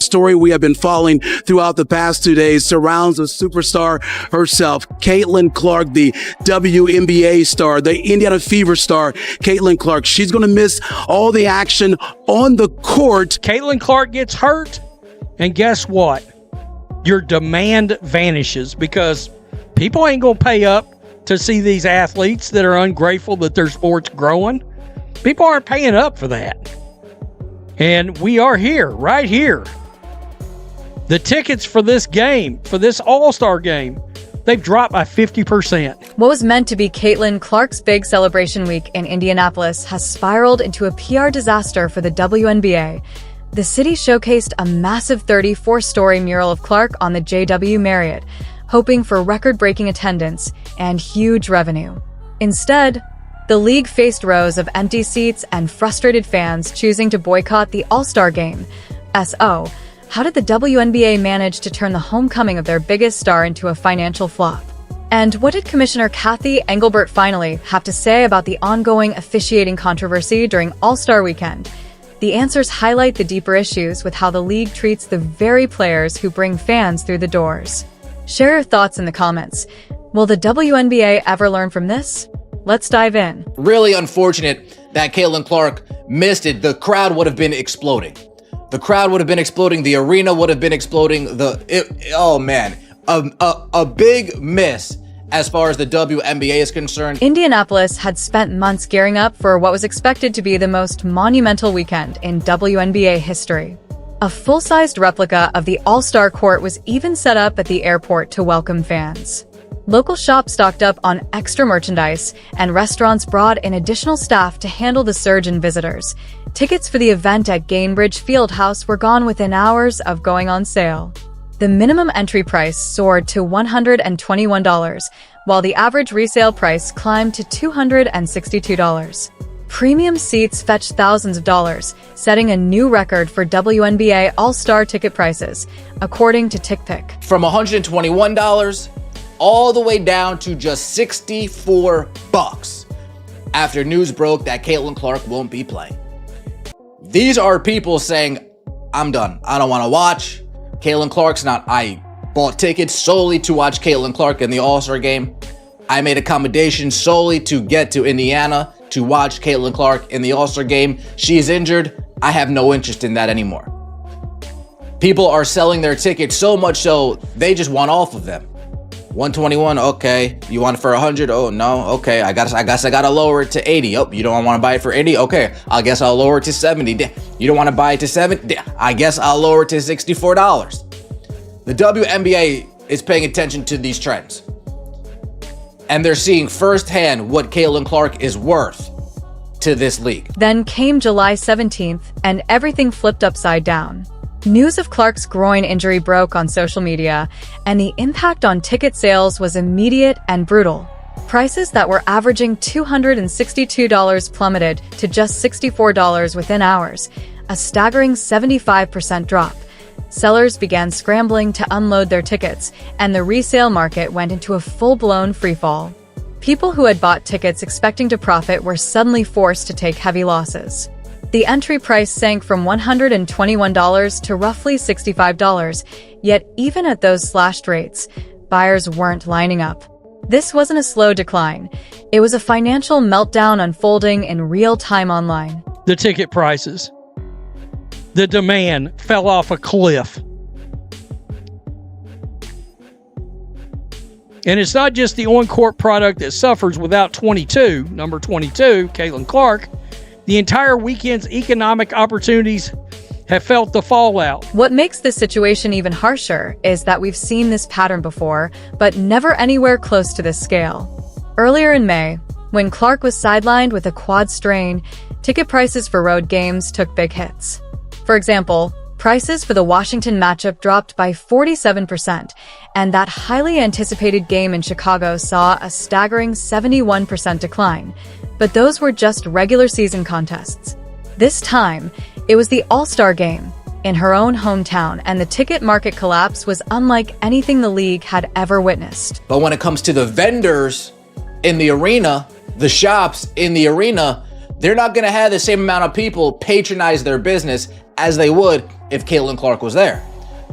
story we have been following throughout the past 2 days surrounds the superstar herself, Caitlin Clark, the WNBA star, the Indiana Fever star, Caitlin Clark. She's going to miss all the action on the court. Caitlin Clark gets hurt, and guess what? Your demand vanishes because people ain't going to pay up to see these athletes that are ungrateful that their sport's growing. People aren't paying up for that. And we are here, right here. The tickets for this game, for this All Star game, they've dropped by 50%. What was meant to be Caitlin Clark's big celebration week in Indianapolis has spiraled into a PR disaster for the WNBA. The city showcased a massive 34-story mural of Clark on the JW Marriott, hoping for record-breaking attendance and huge revenue. Instead, the league faced rows of empty seats and frustrated fans choosing to boycott the All Star Game. So, how did the WNBA manage to turn the homecoming of their biggest star into a financial flop? And what did Commissioner Kathy Engelbert finally have to say about the ongoing officiating controversy during All-Star Weekend? The answers highlight the deeper issues with how the league treats the very players who bring fans through the doors. Share your thoughts in the comments. Will the WNBA ever learn from this? Let's dive in. Really unfortunate that Caitlin Clark missed it. The crowd would have been exploding. The crowd would have been exploding. The arena would have been exploding. Oh man, a big miss as far as the WNBA is concerned. Indianapolis had spent months gearing up for what was expected to be the most monumental weekend in WNBA history. A full-sized replica of the All-Star Court was even set up at the airport to welcome fans. Local shops stocked up on extra merchandise, and restaurants brought in additional staff to handle the surge in visitors. Tickets for the event at Gainbridge Fieldhouse were gone within hours of going on sale. The minimum entry price soared to $121, while the average resale price climbed to $262. Premium seats fetched thousands of dollars, setting a new record for WNBA All-Star ticket prices, according to TickPick. From $121 all the way down to just $64 after news broke that Caitlin Clark won't be playing. These are people saying, I'm done. I don't want to watch. Caitlin Clark's not. I bought tickets solely to watch Caitlin Clark in the All-Star game. I made accommodations solely to get to Indiana to watch Caitlin Clark in the All-Star game. She's injured. I have no interest in that anymore. People are selling their tickets so much so they just want off of them. 121, okay. You want it for 100? Oh no, okay. I guess I gotta lower it to 80. Oh, you don't want to buy it for 80? Okay, I guess I'll lower it to 70. You don't want to buy it to 70? I guess I'll lower it to $64. The WNBA is paying attention to these trends, and they're seeing firsthand what Caitlin Clark is worth to this league. Then came July 17th, and everything flipped upside down. News of Clark's groin injury broke on social media, and the impact on ticket sales was immediate and brutal. Prices that were averaging $262 plummeted to just $64 within hours, a staggering 75% drop. Sellers began scrambling to unload their tickets, and the resale market went into a full-blown freefall. People who had bought tickets expecting to profit were suddenly forced to take heavy losses. The entry price sank from $121 to roughly $65, yet even at those slashed rates, buyers weren't lining up. This wasn't a slow decline. It was a financial meltdown unfolding in real time online. The ticket prices. The demand fell off a cliff. And it's not just the on-court product that suffers without number 22, Caitlin Clark. The entire weekend's economic opportunities have felt the fallout. What makes this situation even harsher is that we've seen this pattern before, but never anywhere close to this scale. Earlier in May, when Clark was sidelined with a quad strain, ticket prices for road games took big hits. For example, prices for the Washington matchup dropped by 47%, and that highly anticipated game in Chicago saw a staggering 71% decline. But those were just regular season contests. This time, it was the All-Star Game in her own hometown, and the ticket market collapse was unlike anything the league had ever witnessed. But when it comes to the vendors in the arena, the shops in the arena, they're not going to have the same amount of people patronize their business as they would if Caitlin Clark was there.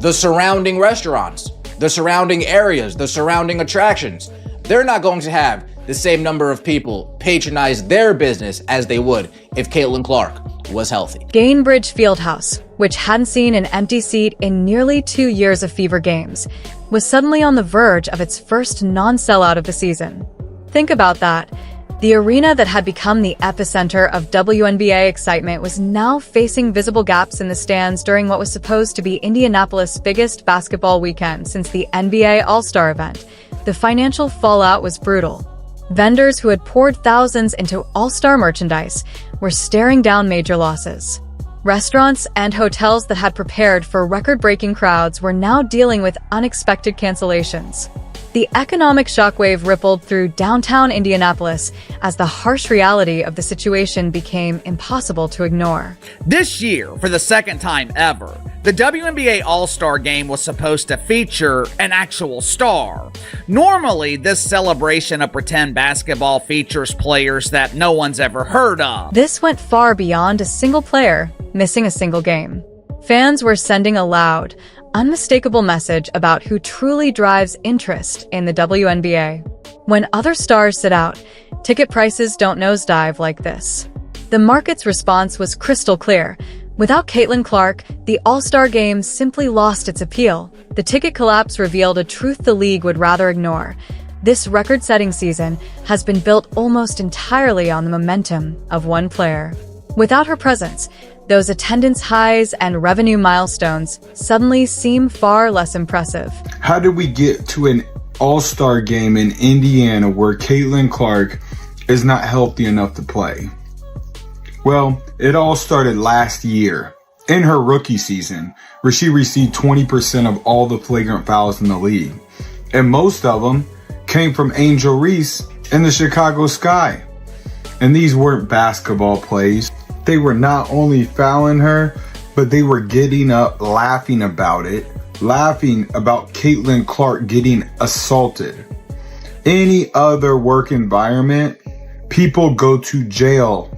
The surrounding restaurants, the surrounding areas, the surrounding attractions, they're not going to have the same number of people patronize their business as they would if Caitlin Clark was healthy. Gainbridge Fieldhouse, which hadn't seen an empty seat in nearly 2 years of Fever games, was suddenly on the verge of its first non-sellout of the season. Think about that. The arena that had become the epicenter of WNBA excitement was now facing visible gaps in the stands during what was supposed to be Indianapolis' biggest basketball weekend since the NBA All Star event. The financial fallout was brutal. Vendors who had poured thousands into All-Star merchandise were staring down major losses. Restaurants and hotels that had prepared for record-breaking crowds were now dealing with unexpected cancellations. The economic shockwave rippled through downtown Indianapolis as the harsh reality of the situation became impossible to ignore. This year, for the second time ever, the WNBA All Star Game was supposed to feature an actual star. Normally, this celebration of pretend basketball features players that no one's ever heard of. This went far beyond a single player missing a single game. Fans were sending a loud, unmistakable message about who truly drives interest in the WNBA. When other stars sit out, ticket prices don't nosedive like this. The market's response was crystal clear. Without Caitlin Clark, the All-Star Game simply lost its appeal. The ticket collapse revealed a truth the league would rather ignore. This record-setting season has been built almost entirely on the momentum of one player. Without her presence, those attendance highs and revenue milestones suddenly seem far less impressive. How did we get to an All-Star Game in Indiana where Caitlin Clark is not healthy enough to play? Well, it all started last year, in her rookie season, where she received 20% of all the flagrant fouls in the league. And most of them came from Angel Reese in the Chicago Sky. And these weren't basketball plays. They were not only fouling her, but they were getting up, laughing about it, laughing about Caitlin Clark getting assaulted. Any other work environment, people go to jail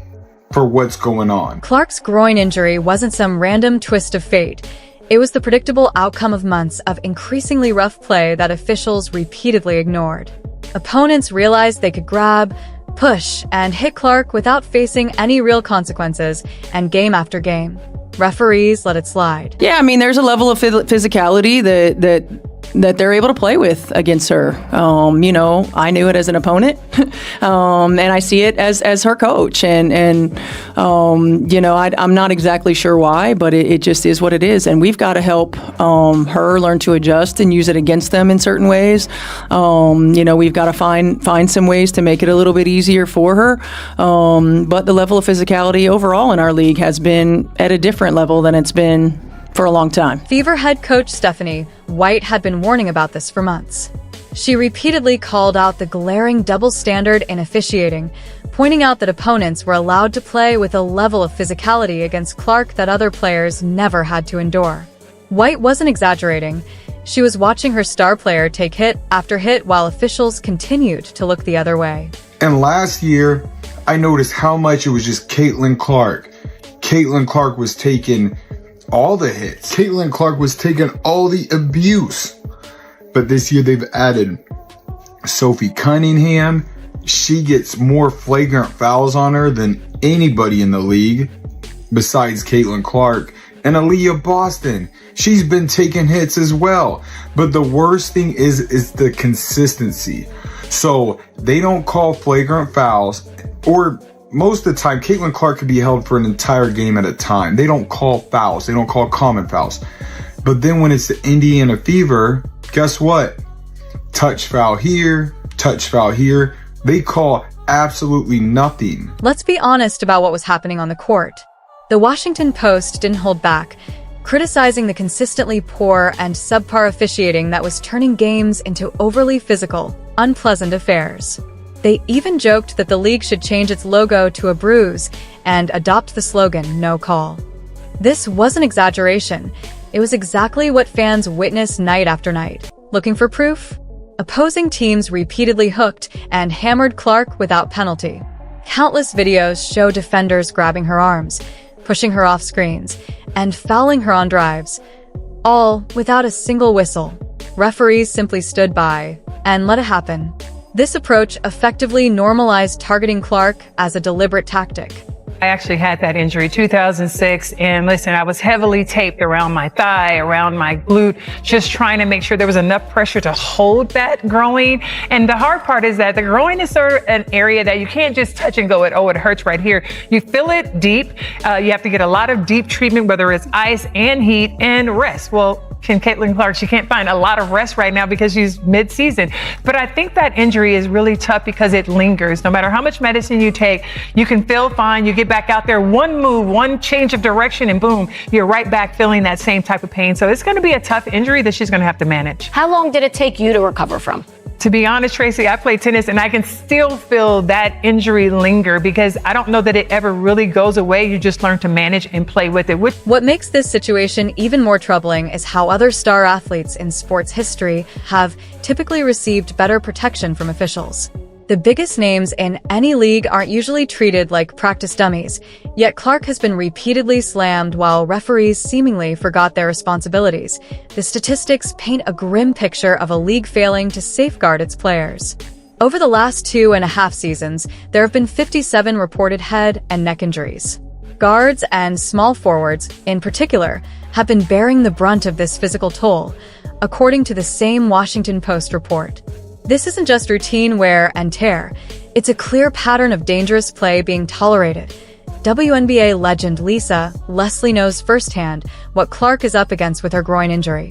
for what's going on. Clark's groin injury wasn't some random twist of fate. It was the predictable outcome of months of increasingly rough play that officials repeatedly ignored. Opponents realized they could grab, push, and hit Clark without facing any real consequences, and game after game, referees let it slide. Yeah, I mean, there's a level of physicality that they're able to play with against her. I knew it as an opponent, and I see it as her coach. I'm not exactly sure why, but it just is what it is. And we've got to help her learn to adjust and use it against them in certain ways. We've got to find some ways to make it a little bit easier for her. But the level of physicality overall in our league has been at a different level than it's been for a long time. Fever head coach Stephanie White had been warning about this for months. She repeatedly called out the glaring double standard in officiating, pointing out that opponents were allowed to play with a level of physicality against Clark that other players never had to endure. White wasn't exaggerating. She was watching her star player take hit after hit while officials continued to look the other way. And last year, I noticed how much it was just Caitlin Clark. Caitlin Clark was taking all the hits. Caitlin Clark was taking all the abuse. But this year they've added Sophie Cunningham. She gets more flagrant fouls on her than anybody in the league besides Caitlin Clark. And Aaliyah Boston, she's been taking hits as well. But the worst thing is the consistency. So they don't call flagrant fouls, or most of the time, Caitlin Clark could be held for an entire game at a time. They don't call fouls. They don't call common fouls. But then when it's the Indiana Fever, guess what? Touch foul here, touch foul here. They call absolutely nothing. Let's be honest about what was happening on the court. The Washington Post didn't hold back, criticizing the consistently poor and subpar officiating that was turning games into overly physical, unpleasant affairs. They even joked that the league should change its logo to a bruise and adopt the slogan, "No call." This wasn't exaggeration. It was exactly what fans witnessed night after night. Looking for proof? Opposing teams repeatedly hooked and hammered Clark without penalty. Countless videos show defenders grabbing her arms, pushing her off screens, and fouling her on drives, all without a single whistle. Referees simply stood by and let it happen. This approach effectively normalized targeting Clark as a deliberate tactic. I actually had that injury 2006, and listen, I was heavily taped around my thigh, around my glute, just trying to make sure there was enough pressure to hold that groin. And the hard part is that the groin is sort of an area that you can't just touch and go, it hurts right here. You feel it deep. You have to get a lot of deep treatment, whether it's ice and heat and rest. Well, Caitlin Clark, she can't find a lot of rest right now because she's mid-season. But I think that injury is really tough because it lingers. No matter how much medicine you take, you can feel fine. You get back out there, one move, one change of direction, and boom, you're right back feeling that same type of pain. So it's going to be a tough injury that she's going to have to manage. How long did it take you to recover from? To be honest, Tracy, I play tennis and I can still feel that injury linger because I don't know that it ever really goes away. You just learn to manage and play with it. What makes this situation even more troubling is how other star athletes in sports history have typically received better protection from officials. The biggest names in any league aren't usually treated like practice dummies, yet Clark has been repeatedly slammed while referees seemingly forgot their responsibilities. The statistics paint a grim picture of a league failing to safeguard its players. Over the last 2.5 seasons, there have been 57 reported head and neck injuries. Guards and small forwards, in particular, have been bearing the brunt of this physical toll, according to the same Washington Post report. This isn't just routine wear and tear. It's a clear pattern of dangerous play being tolerated. WNBA legend Lisa Leslie knows firsthand what Clark is up against with her groin injury.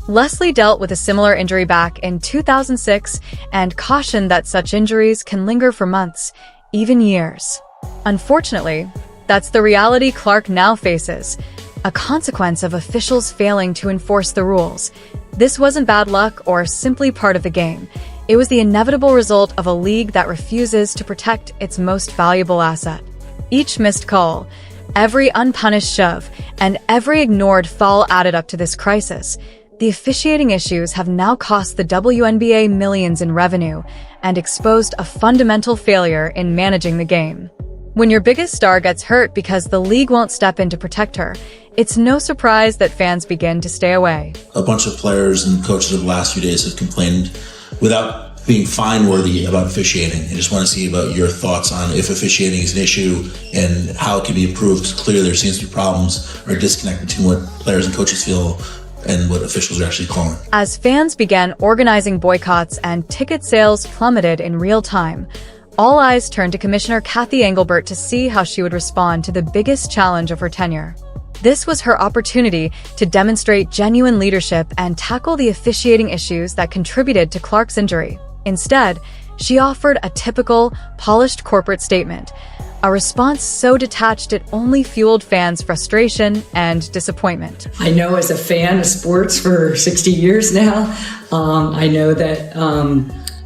Leslie dealt with a similar injury back in 2006 and cautioned that such injuries can linger for months, even years. Unfortunately, that's the reality Clark now faces, a consequence of officials failing to enforce the rules. This wasn't bad luck or simply part of the game. It was the inevitable result of a league that refuses to protect its most valuable asset. Each missed call, every unpunished shove, and every ignored foul added up to this crisis. The officiating issues have now cost the WNBA millions in revenue and exposed a fundamental failure in managing the game. When your biggest star gets hurt because the league won't step in to protect her, it's no surprise that fans begin to stay away. A bunch of players and coaches of the last few days have complained without being fine-worthy about officiating. I just want to see about your thoughts on if officiating is an issue and how it can be improved. Clearly there seems to be problems or a disconnect between what players and coaches feel and what officials are actually calling. As fans began organizing boycotts and ticket sales plummeted in real time, all eyes turned to Commissioner Kathy Engelbert to see how she would respond to the biggest challenge of her tenure. This was her opportunity to demonstrate genuine leadership and tackle the officiating issues that contributed to Clark's injury. Instead, she offered a typical, polished corporate statement, a response so detached it only fueled fans' frustration and disappointment. I know as a fan of sports for 60 years now, I know that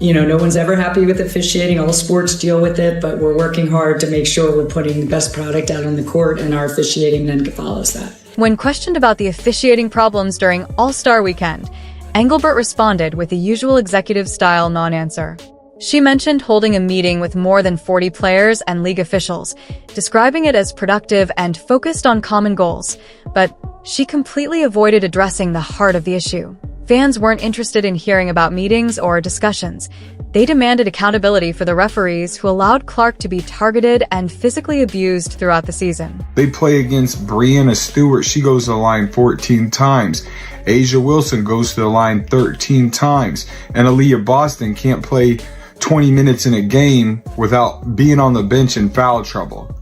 no one's ever happy with officiating. All sports deal with it, but we're working hard to make sure we're putting the best product out on the court, and our officiating then follows that. When questioned about the officiating problems during All Star Weekend, Engelbert responded with the usual executive-style non-answer. She mentioned holding a meeting with more than 40 players and league officials, describing it as productive and focused on common goals, but she completely avoided addressing the heart of the issue. Fans weren't interested in hearing about meetings or discussions. They demanded accountability for the referees who allowed Clark to be targeted and physically abused throughout the season. They play against Breanna Stewart. She goes to the line 14 times. Asia Wilson goes to the line 13 times. And Aaliyah Boston can't play 20 minutes in a game without being on the bench in foul trouble.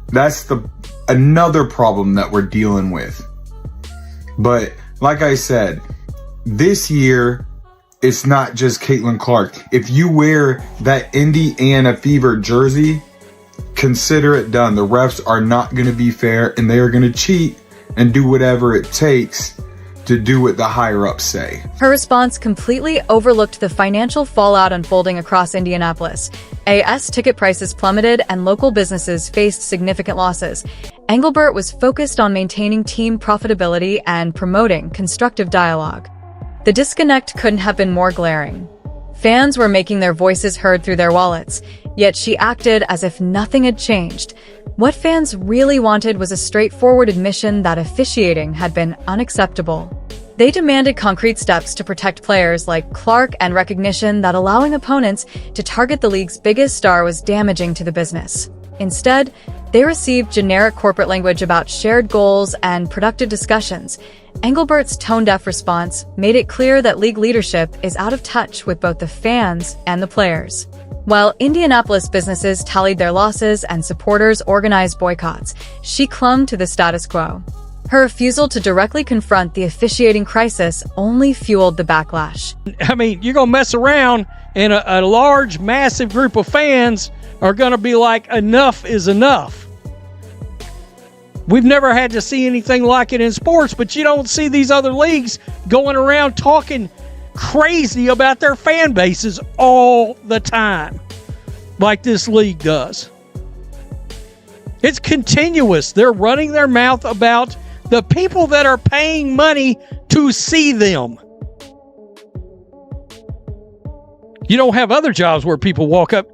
That's another problem that we're dealing with. But like I said, this year, it's not just Caitlin Clark. If you wear that Indiana Fever jersey, consider it done. The refs are not going to be fair, and they are going to cheat and do whatever it takes to do what the higher-ups say. Her response completely overlooked the financial fallout unfolding across Indianapolis. AS ticket prices plummeted and local businesses faced significant losses. Engelbert was focused on maintaining team profitability and promoting constructive dialogue. The disconnect couldn't have been more glaring. Fans were making their voices heard through their wallets, Yet she acted as if nothing had changed. What fans really wanted was a straightforward admission that officiating had been unacceptable. They demanded concrete steps to protect players like Clark and recognition that allowing opponents to target the league's biggest star was damaging to the business. Instead, they received generic corporate language about shared goals and productive discussions. Engelbert's tone-deaf response made it clear that league leadership is out of touch with both the fans and the players. While Indianapolis businesses tallied their losses and supporters organized boycotts, she clung to the status quo. Her refusal to directly confront the officiating crisis only fueled the backlash. I mean, you're going to mess around and a large, massive group of fans are going to be like, enough is enough. We've never had to see anything like it in sports, but you don't see these other leagues going around talking crazy about their fan bases all the time like this league does. It's continuous. They're running their mouth about the people that are paying money to see them. You don't have other jobs where people walk up.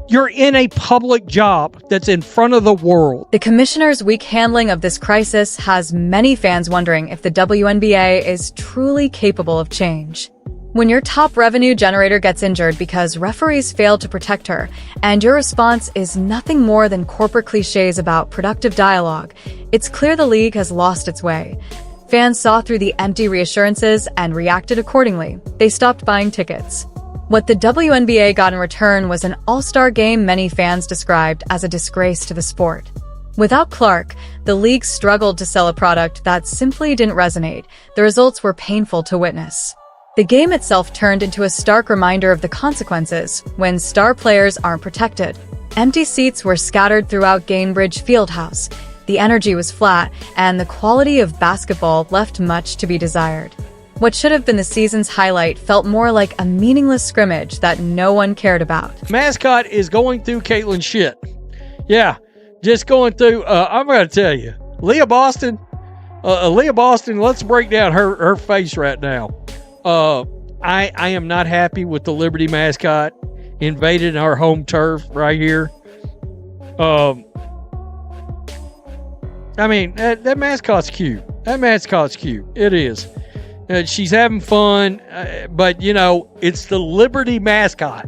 You're in a public job that's in front of the world. The commissioner's weak handling of this crisis has many fans wondering if the WNBA is truly capable of change. When your top revenue generator gets injured because referees failed to protect her, and your response is nothing more than corporate cliches about productive dialogue, it's clear the league has lost its way. Fans saw through the empty reassurances and reacted accordingly. They stopped buying tickets. What the WNBA got in return was an all-star game many fans described as a disgrace to the sport. Without Clark, the league struggled to sell a product that simply didn't resonate. The results were painful to witness. The game itself turned into a stark reminder of the consequences when star players aren't protected. Empty seats were scattered throughout Gainbridge Fieldhouse. The energy was flat, and the quality of basketball left much to be desired. What should have been the season's highlight felt more like a meaningless scrimmage that no one cared about. Mascot is going through Caitlyn shit. Yeah, just going through, I'm going to tell you, Leah Boston, let's break down her face right now. I am not happy with the Liberty mascot invading our home turf right here. I mean, that mascot's cute. It is. She's having fun, but, you know, it's the Liberty mascot.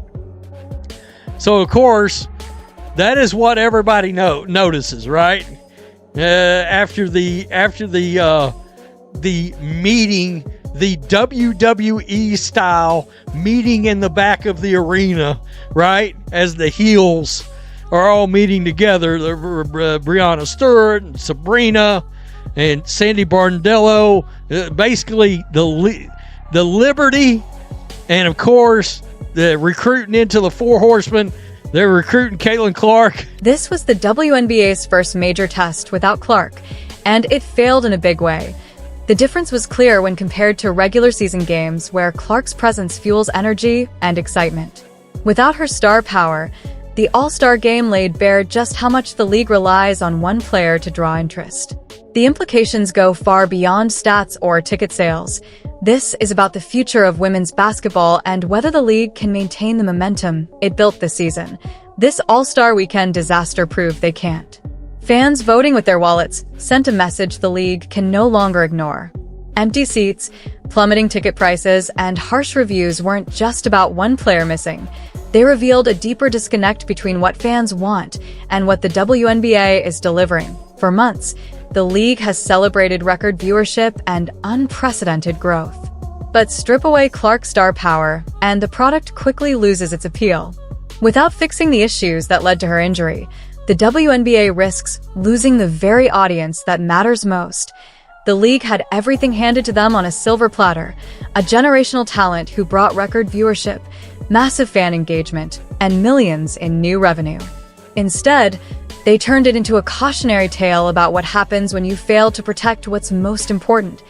So, of course, that is what everybody notices, right? After the meeting, the WWE style meeting in the back of the arena, right? As the heels are all meeting together, Breonna Stewart and Sabrina and Sandy Barndello, basically the Liberty, and of course the recruiting into the Four Horsemen. They're recruiting Caitlin Clark. This was the WNBA's first major test without Clark, and it failed in a big way. The difference was clear when compared to regular season games where Clark's presence fuels energy and excitement. Without her star power, the All-Star Game laid bare just how much the league relies on one player to draw interest. The implications go far beyond stats or ticket sales. This is about the future of women's basketball and whether the league can maintain the momentum it built this season. This All-Star Weekend disaster proved they can't. Fans voting with their wallets sent a message the league can no longer ignore. Empty seats, plummeting ticket prices, and harsh reviews weren't just about one player missing. They revealed a deeper disconnect between what fans want and what the WNBA is delivering. For months, the league has celebrated record viewership and unprecedented growth. But strip away Clark's star power, and the product quickly loses its appeal. Without fixing the issues that led to her injury, the WNBA risks losing the very audience that matters most. The league had everything handed to them on a silver platter, a generational talent who brought record viewership, massive fan engagement, and millions in new revenue. Instead, they turned it into a cautionary tale about what happens when you fail to protect what's most important.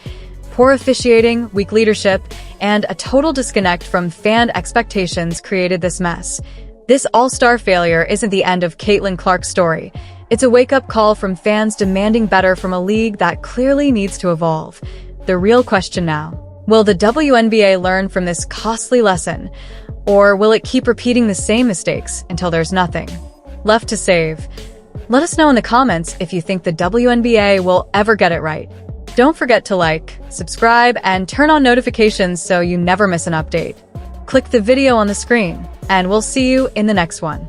Poor officiating, weak leadership, and a total disconnect from fan expectations created this mess. This all-star failure isn't the end of Caitlin Clark's story. It's a wake-up call from fans demanding better from a league that clearly needs to evolve. The real question now: will the WNBA learn from this costly lesson? Or will it keep repeating the same mistakes until there's nothing left to save? Let us know in the comments if you think the WNBA will ever get it right. Don't forget to like, subscribe, and turn on notifications so you never miss an update. Click the video on the screen, and we'll see you in the next one.